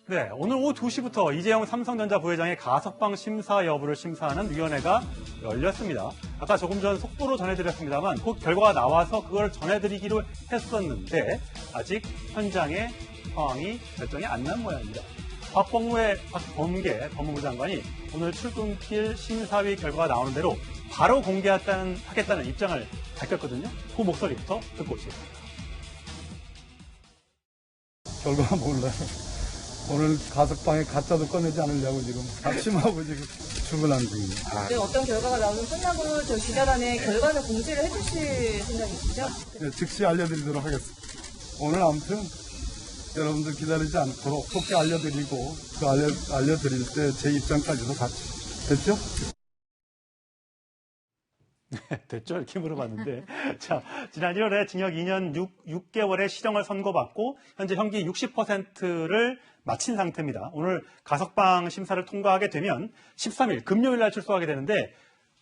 네, 오늘 오후 2시부터 이재용 삼성전자 부회장의 가석방 심사 여부를 심사하는 위원회가 열렸습니다. 아까 조금 전 속보로 전해드렸습니다만 곧 결과가 나와서 그걸 전해드리기로 했었는데 아직 현장의 상황이 결정이 안 난 모양입니다. 박범계 법무부 장관이 오늘 출근길 심사위 결과가 나오는 대로 바로 공개하겠다는 입장을 밝혔거든요. 그 목소리부터 듣고 오시겠습니다. 결과 몰라요. 오늘 가석방에 가짜도 꺼내지 않으려고 지금 작심하고 지금 출근하는 중입니다. 네, 어떤 결과가 나오면 끝나고 저 기자단에 결과를 공지를 해주실 생각이시죠? 네, 즉시 알려드리도록 하겠습니다. 오늘 아무튼 여러분들 기다리지 않도록 속히 알려드리고 그 알려드릴 때 제 입장까지도 같이 됐죠? 됐죠? 이렇게 물어봤는데. 자, 지난 1월에 징역 2년 6개월의 실형을 선고받고 현재 형기 60%를 마친 상태입니다. 오늘 가석방 심사를 통과하게 되면 13일 금요일 날 출소하게 되는데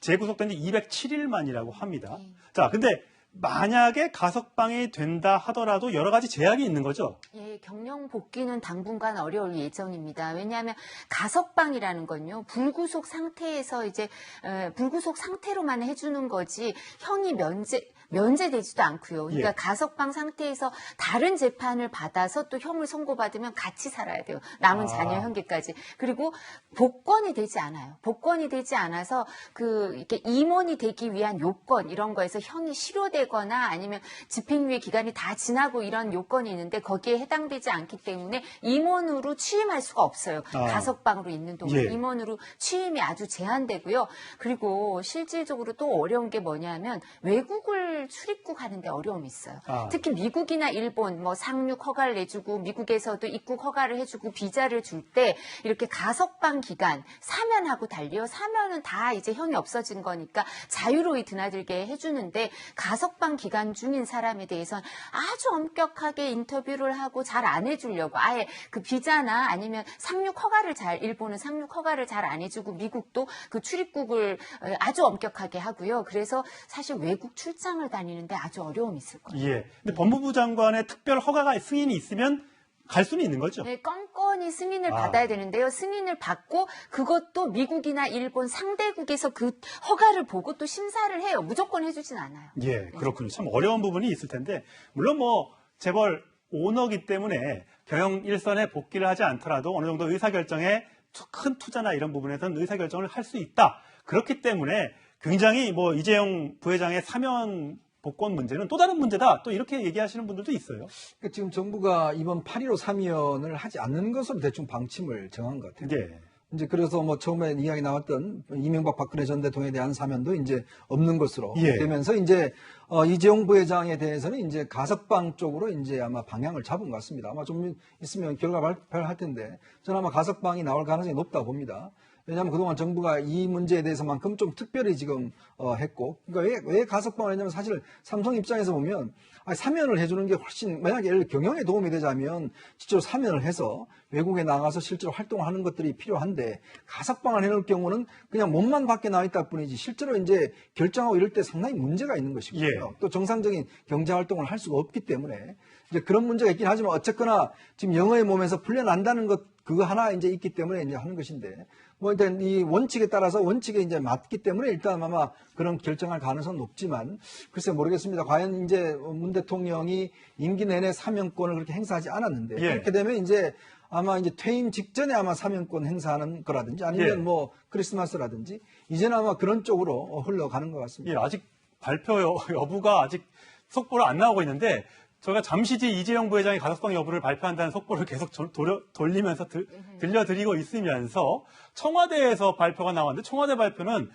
재구속된 지 207일 만이라고 합니다. 자, 근데 만약에 가석방이 된다 하더라도 여러 가지 제약이 있는 거죠? 예, 경영 복귀는 당분간 어려울 예정입니다. 왜냐하면 가석방이라는 건요, 불구속 상태에서 이제 불구속 상태로만 해주는 거지 형이 면제되지도 않고요. 그러니까 예. 가석방 상태에서 다른 재판을 받아서 또 형을 선고받으면 같이 살아야 돼요. 남은 자녀 형기까지. 그리고 복권이 되지 않아요. 복권이 되지 않아서 이렇게 임원이 되기 위한 요건 이런 거에서 형이 실효되거나 아니면 집행유예 기간이 다 지나고 이런 요건이 있는데 거기에 해당되지 않기 때문에 임원으로 취임할 수가 없어요. 가석방으로 있는 동안 예. 임원으로 취임이 아주 제한되고요. 그리고 실질적으로 또 어려운 게 뭐냐면 외국을 출입국 하는데 어려움이 있어요. 특히 미국이나 일본 상륙 허가를 내주고 미국에서도 입국 허가를 해주고 비자를 줄 때 이렇게 가석방 기간 사면하고 달리요. 사면은 다 이제 형이 없어진 거니까 자유로이 드나들게 해주는데 가석방 기간 중인 사람에 대해서는 아주 엄격하게 인터뷰를 하고 잘 안 해주려고 아예 그 비자나 아니면 상륙 허가를 일본은 상륙 허가를 잘 안 해주고 미국도 그 출입국을 아주 엄격하게 하고요. 그래서 사실 외국 출장을 다니는데 아주 어려움이 있을 거예요. 예. 근데 법무부 장관의 특별 허가가 승인이 있으면 갈 수는 있는 거죠? 네, 건건히 승인을 받아야 되는데요. 승인을 받고 그것도 미국이나 일본 상대국에서 그 허가를 보고 또 심사를 해요. 무조건 해주진 않아요. 예, 그렇군요. 참 어려운 부분이 있을 텐데 물론 재벌 오너기 때문에 경영 일선에 복귀를 하지 않더라도 어느 정도 의사결정에 큰 투자나 이런 부분에서는 의사결정을 할 수 있다. 그렇기 때문에 굉장히 이재용 부회장의 사면 복권 문제는 또 다른 문제다. 또 이렇게 얘기하시는 분들도 있어요. 그러니까 지금 정부가 이번 8.15 사면을 하지 않는 것으로 대충 방침을 정한 것 같아요. 예. 이제 그래서 처음에 이야기 나왔던 이명박 박근혜 전 대통령에 대한 사면도 이제 없는 것으로 예. 되면서 이제 이재용 부회장에 대해서는 이제 가석방 쪽으로 이제 아마 방향을 잡은 것 같습니다. 아마 좀 있으면 결과 발표를 할 텐데 저는 아마 가석방이 나올 가능성이 높다고 봅니다. 왜냐하면 그동안 정부가 이 문제에 대해서만큼 좀 특별히 지금 했고, 그러니까 왜 가석방을 했냐면 사실 삼성 입장에서 보면 사면을 해주는 게 훨씬, 만약에 예를 들어 경영에 도움이 되자면 실제로 사면을 해서 외국에 나가서 실제로 활동을 하는 것들이 필요한데 가석방을 해놓을 경우는 그냥 몸만 밖에 나와 있다 뿐이지 실제로 이제 결정하고 이럴 때 상당히 문제가 있는 것이고요. 예. 또 정상적인 경제 활동을 할 수가 없기 때문에 이제 그런 문제가 있긴 하지만 어쨌거나 지금 영어의 몸에서 풀려난다는 것 그거 하나 이제 있기 때문에 이제 하는 것인데 일단 이 원칙에 따라서 원칙에 이제 맞기 때문에 일단 아마 그런 결정할 가능성은 높지만 글쎄 모르겠습니다. 과연 이제 문 대통령이 임기 내내 사면권을 그렇게 행사하지 않았는데 예. 그렇게 되면 이제 아마 이제 퇴임 직전에 아마 사면권 행사하는 거라든지 아니면 예. 크리스마스라든지 이제는 아마 그런 쪽으로 흘러가는 것 같습니다. 예, 아직 발표 여부가 아직 속보로 안 나오고 있는데 저희가 잠시 뒤 이재용 부회장이 가석방 여부를 발표한다는 속보를 계속 돌리면서 들려드리고 있으면서 청와대에서 발표가 나왔는데 청와대 발표는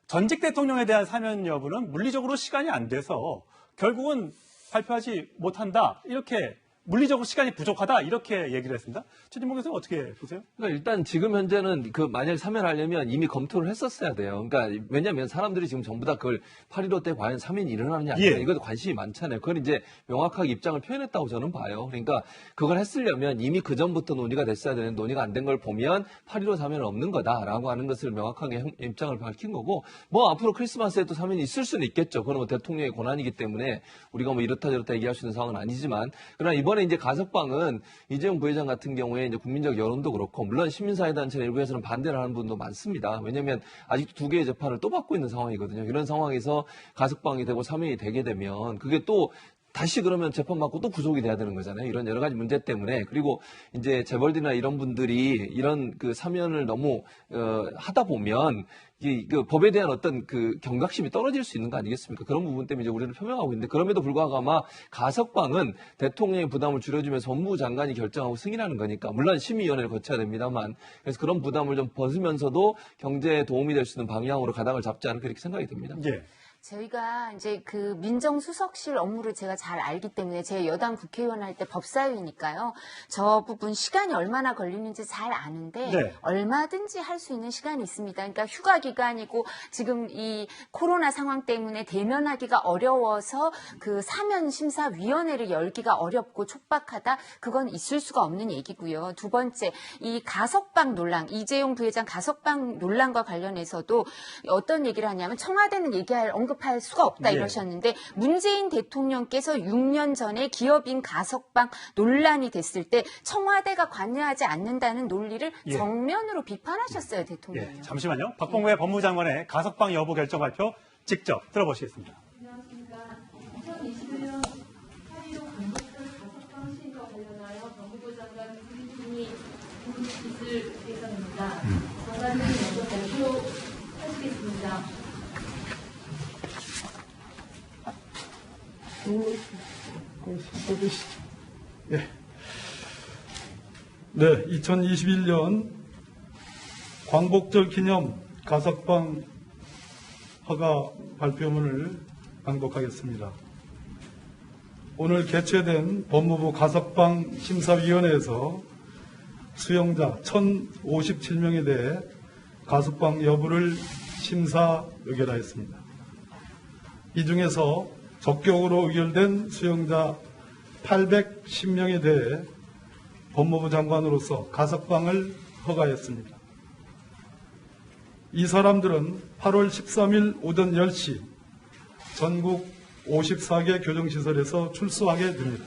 전직 대통령에 대한 사면 여부는 물리적으로 시간이 안 돼서 결국은 발표하지 못한다. 이렇게 물리적으로 시간이 부족하다. 이렇게 얘기를 했습니다. 최진봉 교수님 어떻게 보세요? 그러니까 일단 지금 현재는 만약에 사면하려면 이미 검토를 했었어야 돼요. 그러니까 왜냐하면 사람들이 지금 전부 다 그걸 8.15 때 과연 사면이 일어나느냐 아니냐 예. 이것도 관심이 많잖아요. 그건 이제 명확하게 입장을 표현했다고 저는 봐요. 그러니까 그걸 했으려면 이미 그 전부터 논의가 됐어야 되는 논의가 안 된 걸 보면 8.15 사면은 없는 거다라고 하는 것을 명확하게 입장을 밝힌 거고 앞으로 크리스마스에도 사면이 있을 수는 있겠죠. 그건 대통령의 권한이기 때문에 우리가 이렇다 저렇다 얘기할 수 있는 상황은 아니지만 그러나 이번에 반면에 이제 가석방은 이재용 부회장 같은 경우에 이제 국민적 여론도 그렇고 물론 시민사회단체 일부에서는 반대를 하는 분도 많습니다. 왜냐하면 아직도 두 개의 재판을 또 받고 있는 상황이거든요. 이런 상황에서 가석방이 되고 사면이 되게 되면 그게 또 다시 그러면 재판받고 또 구속이 돼야 되는 거잖아요. 이런 여러 가지 문제 때문에. 그리고 이제 재벌들이나 이런 분들이 이런 그 사면을 너무 하다 보면 그 법에 대한 어떤 그 경각심이 떨어질 수 있는 거 아니겠습니까? 그런 부분 때문에 이제 우리는 표명하고 있는데 그럼에도 불구하고 아마 가석방은 대통령의 부담을 줄여주면서 법무부 장관이 결정하고 승인하는 거니까 물론 심의위원회를 거쳐야 됩니다만 그래서 그런 부담을 좀 벗으면서도 경제에 도움이 될 수 있는 방향으로 가닥을 잡지 않을까 이렇게 생각이 듭니다. 예. 저희가 이제 그 민정수석실 업무를 제가 잘 알기 때문에 제 여당 국회의원 할 때 법사위니까요. 저 부분 시간이 얼마나 걸리는지 잘 아는데 네. 얼마든지 할 수 있는 시간이 있습니다. 그러니까 휴가 기간이고 지금 이 코로나 상황 때문에 대면하기가 어려워서 그 사면심사위원회를 열기가 어렵고 촉박하다. 그건 있을 수가 없는 얘기고요. 두 번째, 이 가석방 논란, 이재용 부회장 가석방 논란과 관련해서도 어떤 얘기를 하냐면 청와대는 언급할 수가 없다 예. 이러셨는데 문재인 대통령께서 6년 전에 기업인 가석방 논란이 됐을 때 청와대가 관여하지 않는다는 논리를 예. 정면으로 비판하셨어요, 대통령이. 예. 잠시만요. 박범계 법무부 장관의 가석방 여부 결정 발표 직접 들어보시겠습니다. 안녕하십니까. 2021년 8.15 강북들 가석방 시행과 관련하여 법무부 장관 브리핑이 있을 예정입니다. 장관님 먼저 발표하시겠습니다. 예. 네, 2021년 광복절 기념 가석방 허가 발표문을 방독하겠습니다. 오늘 개최된 법무부 가석방 심사위원회에서 수용자 1,057명에 대해 가석방 여부를 심사 의결하였습니다. 이 중에서 적격으로 의결된 수용자 810명에 대해 법무부 장관으로서 가석방을 허가했습니다. 이 사람들은 8월 13일 오전 10시 전국 54개 교정시설에서 출소하게 됩니다.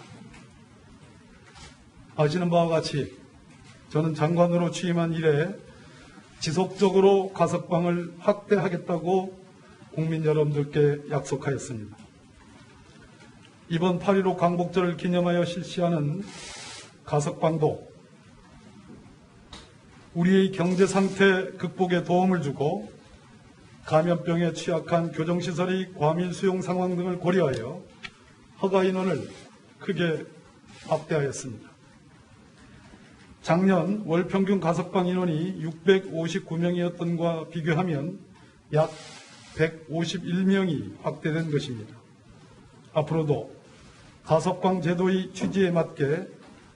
아시는 바와 같이 저는 장관으로 취임한 이래 지속적으로 가석방을 확대하겠다고 국민 여러분들께 약속하였습니다. 이번 8.15 광복절을 기념하여 실시하는 가석방도 우리의 경제 상태 극복에 도움을 주고 감염병에 취약한 교정시설의 과밀 수용 상황 등을 고려하여 허가 인원을 크게 확대하였습니다. 작년 월 평균 가석방 인원이 659명이었던 것과 비교하면 약 151명이 확대된 것입니다. 앞으로도 가석방 제도의 취지에 맞게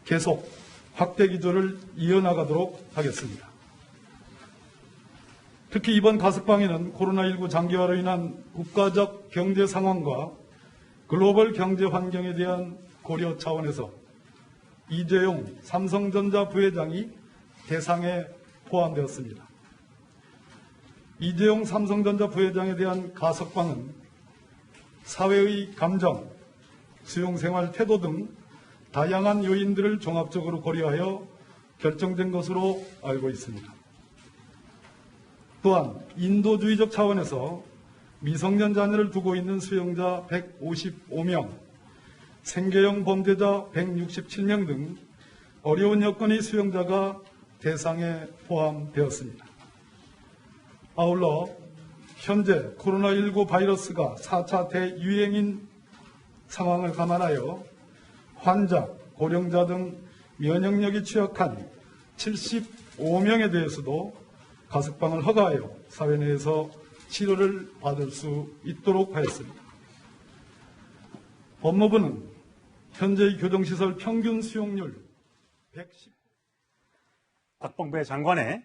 계속 확대 기조를 이어나가도록 하겠습니다. 특히 이번 가석방에는 코로나19 장기화로 인한 국가적 경제 상황과 글로벌 경제 환경에 대한 고려 차원에서 이재용 삼성전자 부회장이 대상에 포함되었습니다. 이재용 삼성전자 부회장에 대한 가석방은 사회의 감정, 수용생활 태도 등 다양한 요인들을 종합적으로 고려하여 결정된 것으로 알고 있습니다. 또한 인도주의적 차원에서 미성년 자녀를 두고 있는 수용자 155명, 생계형 범죄자 167명 등 어려운 여건의 수용자가 대상에 포함되었습니다. 아울러 현재 코로나19 바이러스가 4차 대유행인 상황을 감안하여 환자, 고령자 등 면역력이 취약한 75명에 대해서도 가석방을 허가하여 사회 내에서 치료를 받을 수 있도록 하였습니다. 법무부는 현재의 교정시설 평균 수용률 110. 박범계 장관의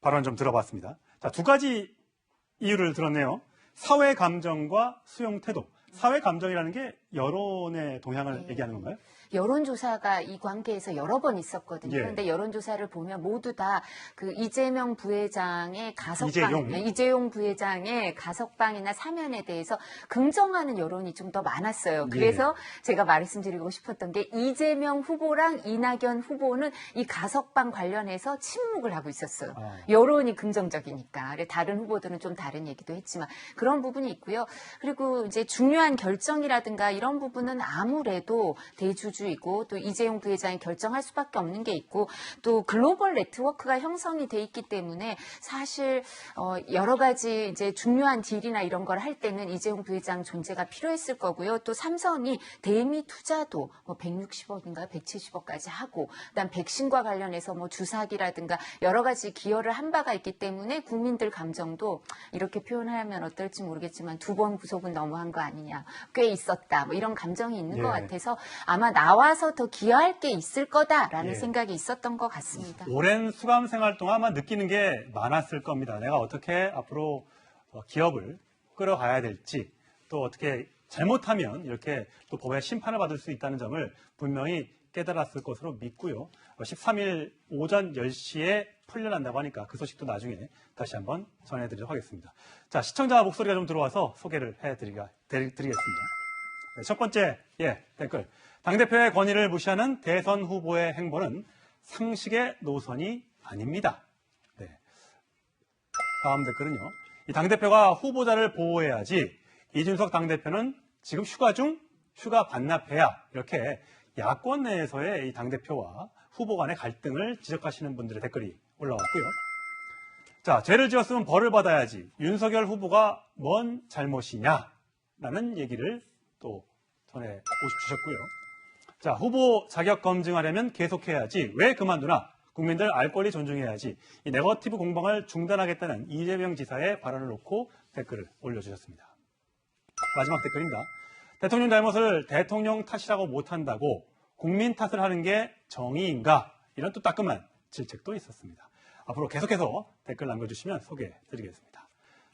발언 좀 들어봤습니다. 자, 두 가지 이유를 들었네요. 사회 감정과 수용 태도. 사회 감정이라는 게 여론의 동향을 얘기하는 건가요? 여론조사가 이 관계에서 여러 번 있었거든요. 예. 그런데 여론조사를 보면 모두 다 그 이재명 부회장의 이재용 부회장의 가석방이나 사면에 대해서 긍정하는 여론이 좀 더 많았어요. 그래서 제가 말씀드리고 싶었던 게 이재명 후보랑 이낙연 후보는 이 가석방 관련해서 침묵을 하고 있었어요. 여론이 긍정적이니까. 다른 후보들은 좀 다른 얘기도 했지만 그런 부분이 있고요. 그리고 이제 중요한 결정이라든가 이런 부분은 아무래도 대주주이고 또 이재용 부회장이 결정할 수밖에 없는 게 있고 또 글로벌 네트워크가 형성이 돼 있기 때문에 사실 여러 가지 이제 중요한 딜이나 이런 걸 할 때는 이재용 부회장 존재가 필요했을 거고요. 또 삼성이 대미 투자도 뭐 160억인가 170억까지 하고 그다음 백신과 관련해서 뭐 주사기라든가 여러 가지 기여를 한 바가 있기 때문에 국민들 감정도 이렇게 표현하면 어떨지 모르겠지만 2번 구속은 너무한 거 아니냐. 꽤 있었다. 뭐 이런 감정이 있는 것 같아서 아마 나와서 더 기여할 게 있을 거다라는 생각이 있었던 것 같습니다. 오랜 수감 생활 동안 아마 느끼는 게 많았을 겁니다. 내가 어떻게 앞으로 기업을 끌어가야 될지 또 어떻게 잘못하면 이렇게 또 법의 심판을 받을 수 있다는 점을 분명히 깨달았을 것으로 믿고요. 13일 오전 10시에 풀려난다고 하니까 그 소식도 나중에 다시 한번 전해드리도록 하겠습니다. 자, 시청자 목소리가 좀 들어와서 소개를 해드리겠습니다. 네, 첫 번째 댓글. 당대표의 권위를 무시하는 대선 후보의 행보는 상식의 노선이 아닙니다. 네. 다음 댓글은요. 이 당대표가 후보자를 보호해야지 이준석 당대표는 지금 휴가 중 휴가 반납해야 이렇게 야권 내에서의 이 당대표와 후보 간의 갈등을 지적하시는 분들의 댓글이 올라왔고요. 자, 죄를 지었으면 벌을 받아야지. 윤석열 후보가 뭔 잘못이냐라는 얘기를 또 전해주셨고요. 자, 후보 자격 검증하려면 계속해야지. 왜 그만두나? 국민들 알 권리 존중해야지. 이 네거티브 공방을 중단하겠다는 이재명 지사의 발언을 놓고 댓글을 올려주셨습니다. 마지막 댓글입니다. 대통령 잘못을 대통령 탓이라고 못한다고 국민 탓을 하는 게 정의인가? 이런 또 따끔한 질책도 있었습니다. 앞으로 계속해서 댓글 남겨주시면 소개해드리겠습니다.